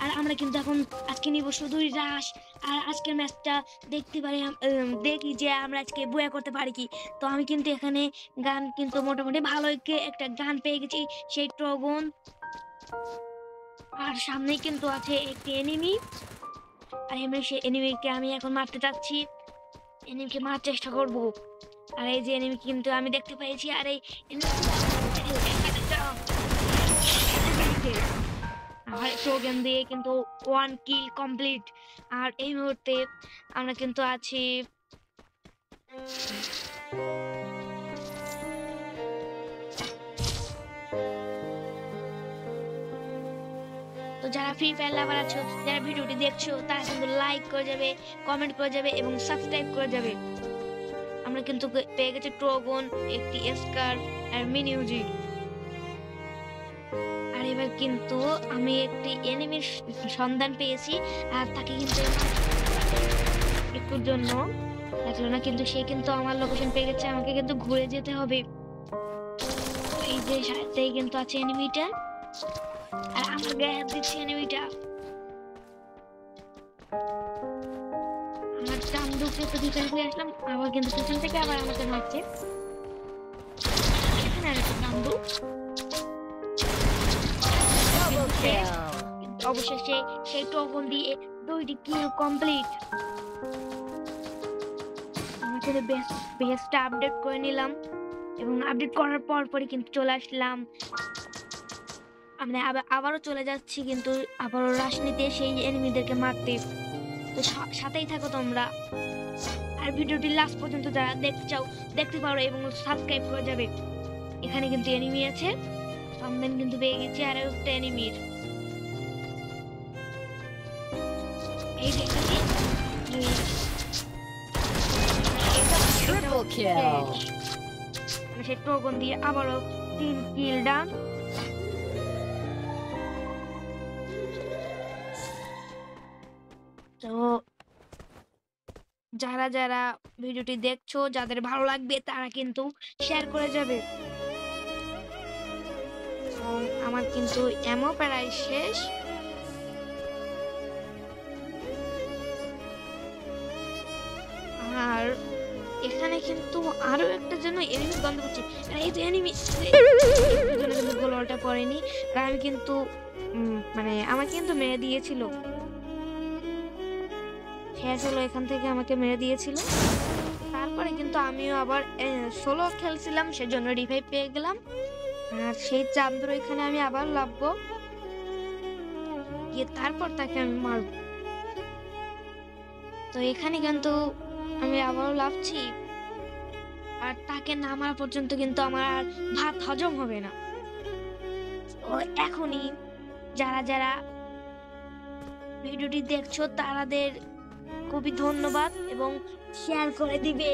আর আমরা কিন্তু এখন আজকে নিব শুধুই রাশ। আর আজকের ম্যাচটা দেখতে পারি, দেখি যে আমরা আজকে বয়া করতে পারি কি। তো আমি কিন্তু এখানে গান কিন্তু মোটামুটি ভালো একটা গান পেয়ে গেছি, সেই ট্রগন। আর সামনে কিন্তু আছে একটি এনিমি, আর এমনি সেই এনিমিকে আমি এখন মারতে চাচ্ছি, এনিমিকে মারার চেষ্টা করব। আর এই যে এনিমি কিন্তু আমি দেখতে পেয়েছি, আর এই টোকেন দিয়ে কিন্তু 1 কিল কমপ্লিট। আর এই মুহূর্তে আমরা কিন্তু আছি তো যারা ফ্রি ফায়ার লাভার আছো, যারা ভিডিওটি দেখছো, তারা কিন্তু লাইক করে যাবে, কমেন্ট করে যাবে এবং সাবস্ক্রাইব করে যাবে। আমরা কিন্তু পেয়ে গেছি ট্রগন, একটি এসকার আর মিনিউজি। আর এবার কিন্তু আমি একটি এনিমির সন্ধান পেয়েছি, আর তাকে কিন্তু একটুর জন্য দেখলো না, কিন্তু সে কিন্তু আমার লোকেশন পেয়ে গেছে, আমাকে কিন্তু ঘুরে যেতে হবে। এই যে সাথেই কিন্তু আছে এনিমিটা, আর আমার গায়ে হাত দিচ্ছে এনিমিটা। আমার চান্দুকে তো পিছন থেকে আসলাম, আবার কিন্তু পিছন থেকে আবার আমাকে মারছে। এখানে আর একটা চান্দু অবশেষে সেই টোকন দিয়ে 2টি কিল কমপ্লিট। আমার সাথে বেসটা আপডেট করে নিলাম, এবং আপডেট করার পরই কিন্তু চলে আসলাম, আমরা আবারও চলে যাচ্ছি কিন্তু আবারও রাশ নিতে, সেই এনিমিদেরকে মারতে। তো সাথেই থাকো তোমরা, আর ভিডিওটি লাস্ট পর্যন্ত যারা দেখতে চাও দেখতে পারো এবং সাবস্ক্রাইব করে যাবে। এখানে কিন্তু এনিমি আছে, সন্ধান কিন্তু পেয়ে গেছি আর একটা এনিমির। এই যে সে টোকন দিয়ে আবারও 3 কিল ডান। তো যারা যারা ভিডিওটি দেখছো, যাদের ভালো লাগবে তারা কিন্তু শেয়ার করে যাবে। আমার কিন্তু এমন প্রায় শেষ। আর এখানে কিন্তু আরো একটা জন্য এনিমি গন্ধ পাচ্ছি, আর এই যে এনিমি কিন্তু গোলটা পড়েনি, আর আমি কিন্তু মানে আমাকে কিন্তু মেরে দিয়েছিল, শেষ হলো এখান থেকে আমাকে মেরে দিয়েছিল। তারপরে কিন্তু আমিও আবার সোলো খেলছিলাম, সেজন্য রিভাইভ পেয়ে গেলাম। আর সেই চাঁদর এখানে আমি আবার লাভবো, গিয়ে তারপর তাকে আমি মারব। তো এখানে কিন্তু আমি আবারও লাভছি, আর তাকে নামার পর্যন্ত কিন্তু আমার আর ভাত হজম হবে না। তো এখনই যারা যারা ভিডিওটি দেখছো তাদের খুবই ধন্যবাদ, এবং শেয়ার করে দিবে।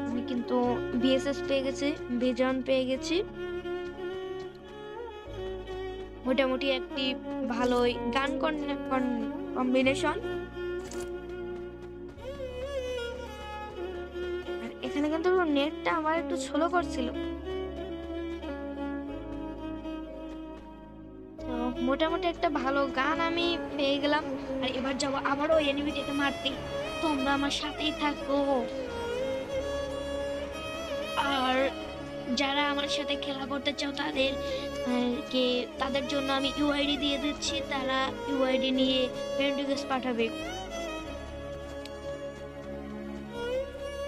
আমি কিন্তু বিএসএস পেয়ে গেছি, ভিজন পেয়ে গেছি, মোটামুটি একটি ভালোই গান কম্বিনেশন। আর এখানে কিন্তু নেটটা আমার একটু স্লো করছিল, তো মোটামুটি একটা ভালো গান আমি পেয়ে গেলাম। আর এবার যাবো আবারও এনিমিটাকে মারতে, তোমরা আমার সাথেই থাকো। আর যারা আমার সাথে খেলা করতে চাও তাদের জন্য আমি ইউআইডি দিয়ে দিচ্ছি, তারা ইউআইডি নিয়ে ফ্রেন্ড রিকোয়েস্ট পাঠাবে।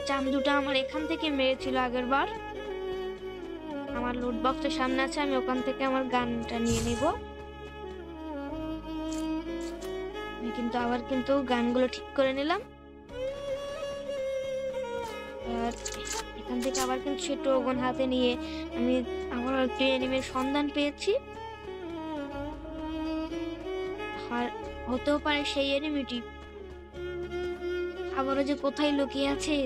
চান্দুটা আমার এখান থেকে মেরেছিল আগের বার, আমার লুট বক্সের সামনে আছে, আমি ওখান থেকে আমার গানটা নিয়ে নিব। আমি কিন্তু আবার কিন্তু গানগুলো ঠিক করে নিলাম, আর এখান থেকে আবার কিন্তু সে টোকন হাতে নিয়ে আমি আবার একটি এনিমির সন্ধান পেয়েছি। আর হতেও পারে সেই এনিমিটি আবারও যে কোথায় লুকিয়ে আছে।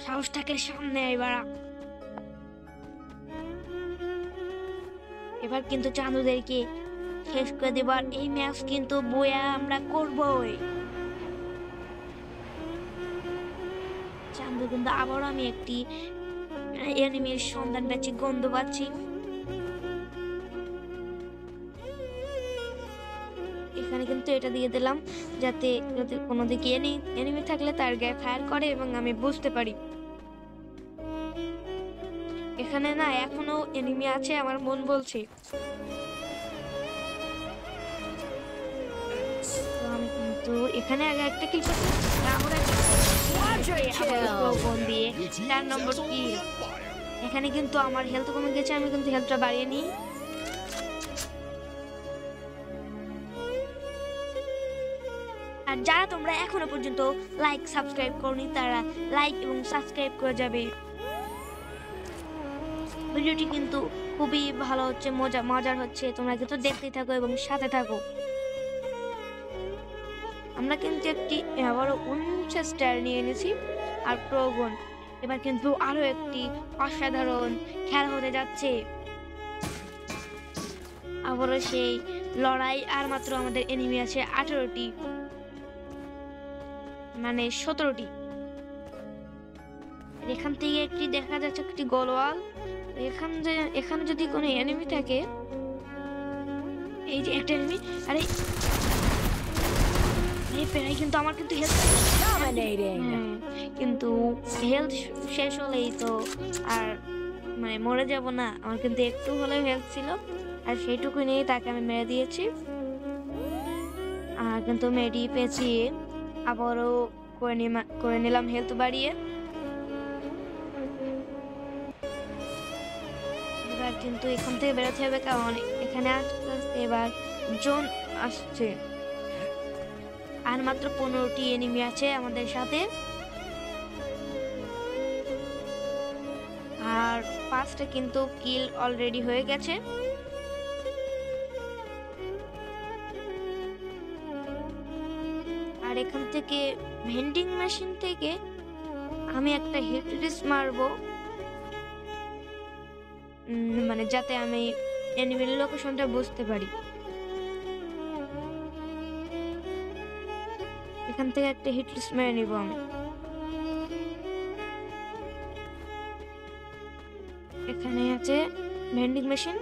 সাহসটাকে সামনে এবার কিন্তু চাঁদুদেরকে শেষ করে দেবার এই ম্যাচ কিন্তু বয়া আমরা করবই। চান্দু কিন্তু আবারও আমি একটি এনিমির সন্ধান পাচ্ছি, গন্ধ পাচ্ছি। এখানে কিন্তু এটা দিয়ে দিলাম যাতে যদি কোনো দিকে এনিমি থাকলে তার গায়ে ফায়ার করে এবং আমি বুঝতে পারি। এখানে না এখনো এনিমি আছে আমার মন বলছে। তো আমি কিন্তু এখানে আগে একটা কিল করতে দিয়ে 4 নম্বর কিল। এখানে কিন্তু আমার হেলথ কমে গেছে, আমি কিন্তু হেলথটা বাড়িয়ে নিই। আর যারা তোমরা এখনো পর্যন্ত লাইক সাবস্ক্রাইব করনি তারা লাইক এবং সাবস্ক্রাইব করে যাবে। ভিডিওটি কিন্তু খুবই ভালো হচ্ছে, মজার হচ্ছে, তোমরা কিন্তু দেখতেই থাকো এবং সাথে থাকো। আমরা কিন্তু একটি আবারও উইনচেস্টার নিয়ে এনেছি আর প্রোগন। এবার কিন্তু আরো একটি অসাধারণ খেলা হতে যাচ্ছে। আবারও সেই লড়াই, আর মাত্র আমাদের এনিমি আছে 18টি, মানে 17টি। এখান থেকে একটি দেখা যাচ্ছে একটি গোলওয়াল। এখানে যদি কোনো এনিমি থাকে, এই যে একটা এনিমি, আরে প্রায় কিন্তু আমার কিন্তু কিন্তু হেলথ শেষ হলেই তো আর মানে মরে যাব না, আমার কিন্তু একটু হলেও হেলথ ছিল আর সেইটুকু নিয়ে তাকে আমি মেরে দিয়েছি। আর কিন্তু মেডি পেঁচিয়ে আবারও করে নিলাম হেলথ বাড়িয়ে। এবার কিন্তু এখান থেকে বেরোতে হবে, কারণ এখানে আস্তে আস্তে এবার জোন আসছে। আর মাত্র 15টি এনিমি আছে আমাদের সাথে, আর 5টা কিন্তু কিল অলরেডি হয়ে গেছে। আর এখান থেকে ভেন্ডিং মেশিন থেকে আমি একটা হিট মারবো, মানে যাতে আমি এনিমির লোকেশনটা বুঝতে পারি। এখান থেকে একটা হিট লিস্ট মেরে নিব আমি। এখানে আছে ভেন্ডিং মেশিন,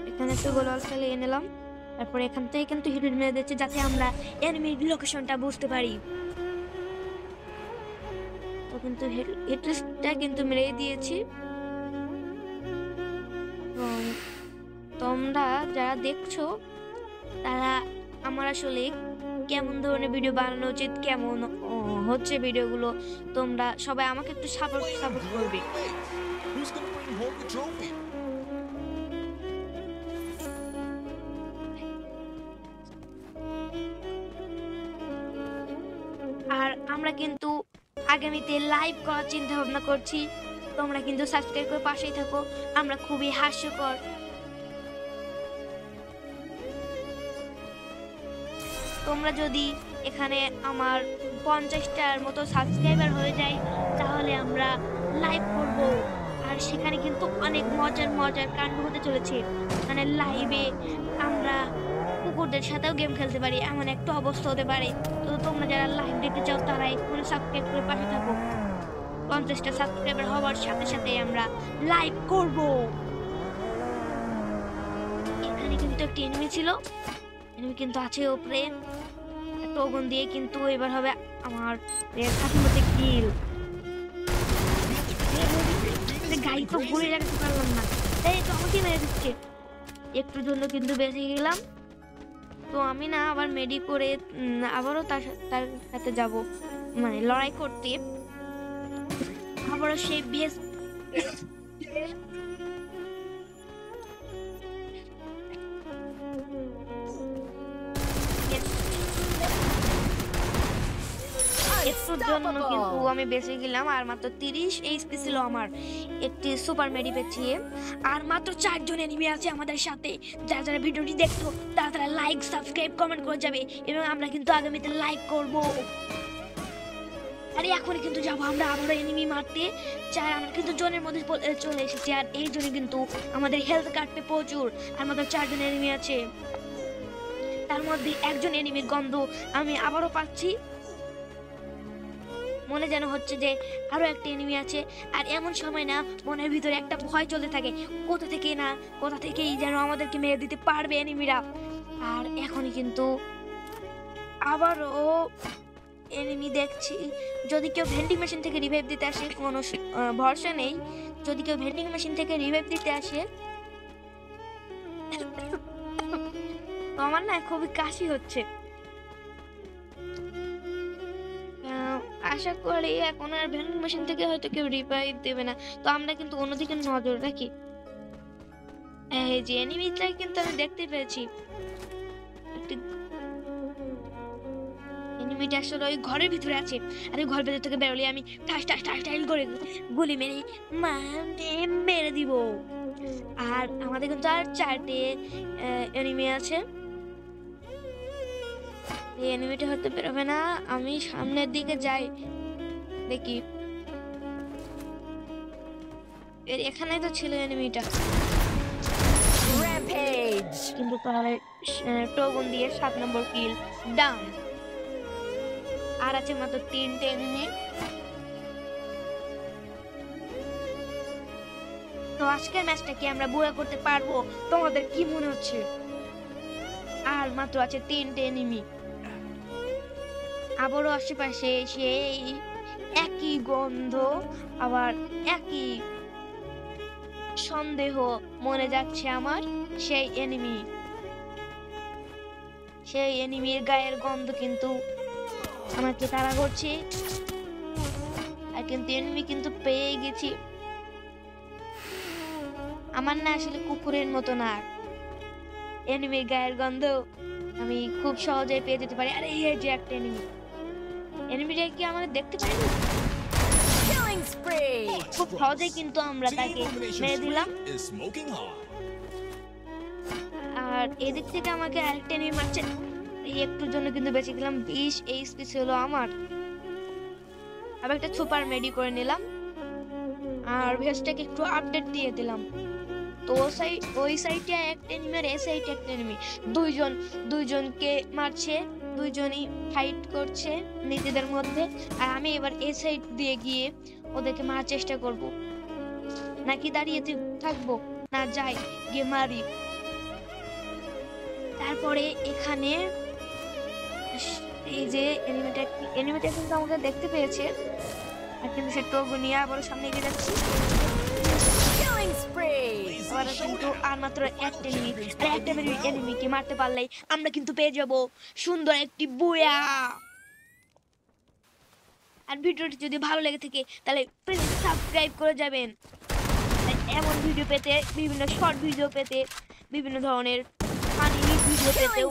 এখানে একটু গোলাল ফেলিয়ে নিলাম। তারপর এখান থেকে কিন্তু হিট মেরে দিচ্ছি যাতে আমরা এনিমির লোকেশনটা বুঝতে পারি। তো কিন্তু হিট লিস্টটা কিন্তু মেরে দিয়েছি। তোমরা যারা দেখছো তারা আমার আসলে কেমন ধরনের ভিডিও বানানো উচিত, কেমন হচ্ছে ভিডিওগুলো, তোমরা সবাই আমাকে একটু সাপোর্ট করবে। আর আমরা কিন্তু আগামীতে লাইভ করার চিন্তা ভাবনা করছি, তোমরা কিন্তু সাবস্ক্রাইব করে পাশেই থাকো। আমরা খুবই হাস্যকর, তোমরা যদি এখানে আমার 50টার মতো সাবস্ক্রাইবার হয়ে যায় তাহলে আমরা লাইভ করব। আর সেখানে কিন্তু অনেক মজার কাণ্ড হতে চলেছে, মানে লাইভে আমরা কুকুরদের সাথেও গেম খেলতে পারি, এমন একটা অবস্থা হতে পারে। তো তোমরা যারা লাইভ দেখতে চাও তারা এক্ষুনি সাবস্ক্রাইব করে পাশে থাকো। 50টা সাবস্ক্রাইবার হওয়ার সাথে সাথে আমরা লাইভ করব। এখানে কিন্তু একটা এনিমি ছিল, এনিমি কিন্তু আছে উপরে। একটা ওগন দিয়ে কিন্তু এবার হবে আমার খাতির মধ্যে কিল। গাড়ি তো ঘুরে রাখতে পারলাম না, এই তো আমাকে মেরে দিচ্ছে। একটুর জন্য কিন্তু বেঁচে গেলাম। তো আমি না আবার মেডি করে আবারও তার সাথে যাব, মানে লড়াই করতে। আবারও সেই বেশ একটুর জন্য কিন্তু আমি বেঁচে গেলাম। আর মাত্র 30 এইচপি ছিল আমার, একটি সুপার মেডি পেয়েছি। আর মাত্র 4 জন এনিমি আছে আমাদের সাথে। যারা ভিডিওটি দেখছো তারা লাইক সাবস্ক্রাইব কমেন্ট করে যাবে এবং আমরা কিন্তু আগামীতে লাইক করব। আরে এখন কিন্তু যাবো আমরা আবারও এনিমি মারতে। আমরা কিন্তু জোনের মধ্যে চলে এসেছি, আর এই জন্য কিন্তু আমাদের হেলথ কাটবে প্রচুর। আর মাত্র 4 জন এনিমি আছে, তার মধ্যে একজন এনিমির গন্ধ আমি আবারও পাচ্ছি। মনে যেন হচ্ছে যে আরো একটা এনিমি আছে। আর এমন সময় না মনের ভিতরে একটা ভয় চলতে থাকে, কোথা থেকেই যেন আমাদেরকে মেরে দিতে পারবে এনিমিরা। আর এখনই কিন্তু আবারও এনিমি দেখছি। যদি কেউ ভেন্ডিং মেশিন থেকে রিভাইভ দিতে আসে কোনো ভরসা নেই। যদি কেউ ভেন্ডিং মেশিন থেকে রিভাইভ দিতে আসে, তো আমার না খুবই কাশি হচ্ছে। আশা করি এখন আর ভেন্ডিং মেশিন থেকে হয়তো কেউ রিভাইভ দেবে না। তো আমরা কিন্তু অন্যদিকে নজর রাখি। এই যে এনিমিটাই কিন্তু আমি দেখতে পেয়েছি। এনিমিটা আসলে ওই ঘরের ভিতরে আছে। আর ওই ঘরের ভিতর থেকে বেরোলে আমি ঠাস ঠাস ঠাস ঠাস করে গুলি মেরে দিব। আর আমাদের কিন্তু আর 4টে এনিমি আছে। এই এনিমিটা হয়তো বেরোবে না। আমি সামনের দিকে যাই, দেখি। এখানেই তো ছিল এনিমিটা, কিন্তু তাহলে টোগন দিয়ে 7 নম্বর কিল ডাউন। আর আছে মাত্র 3টে এনিমি। তো আজকের ম্যাচটা কি আমরা বুয়া করতে পারবো? তোমাদের কি মনে হচ্ছে? আর মাত্র আছে 3টে এনিমি। আবারও আশেপাশে সেই একই গন্ধ, আবার একই সন্দেহ মনে যাচ্ছে আমার। সেই এনিমির গায়ের গন্ধ কিন্তু আমাকে তাড়া করছে। আর কিন্তু এনিমি কিন্তু পেয়ে গেছি। আমার না আসলে কুকুরের মতো না, এনিমির গায়ের গন্ধ আমি খুব সহজেই পেয়ে যেতে পারি। আর এই যে একটা এনিমিটা কি আমাদের দেখতে পাই না? খুব সহজেই কিন্তু আমরা তাকে মেরে দিলাম। আর এদিক থেকে আমাকে আরেকটা এনিমি মারছে। এই একটুর জন্য কিন্তু বেঁচে গেলাম। 20 এইচপি ছিল আমার। আবার একটা সুপার মেডি করে নিলাম। আর ভেস্টটাকে একটু আপডেট দিয়ে দিলাম। তো ওই সাইডে একটা এনিমি আর এই সাইডে একটা এনিমি, দুইজনকে মারছে। দুইজনই ফাইট করছে নিজেদের মধ্যে। আর আমি এবার এই সাইড দিয়ে গিয়ে ওদেরকে মারার চেষ্টা করব। নাকি দাঁড়িয়ে থাকবো? না, যাই গিয়ে মারি। তারপরে এখানে এই যে এনিমিটা কিন্তু আমাকে দেখতে পেয়েছে। আর কিন্তু সে টোগো নিয়ে আবার সামনে এগিয়ে যাচ্ছি। কিন্তু আর মাত্র একটা এনিমি। আর একটা এনিমিকে মারতে পারলেই আমরা কিন্তু পেয়ে যাব সুন্দর একটি বুয়া। আর ভিডিওটি যদি ভালো লেগে থাকে তাহলে প্লিজ সাবস্ক্রাইব করে যাবেন। এমন ভিডিও পেতে, বিভিন্ন শর্ট ভিডিও পেতে, বিভিন্ন ধরনের ফানি ভিডিও পেতেও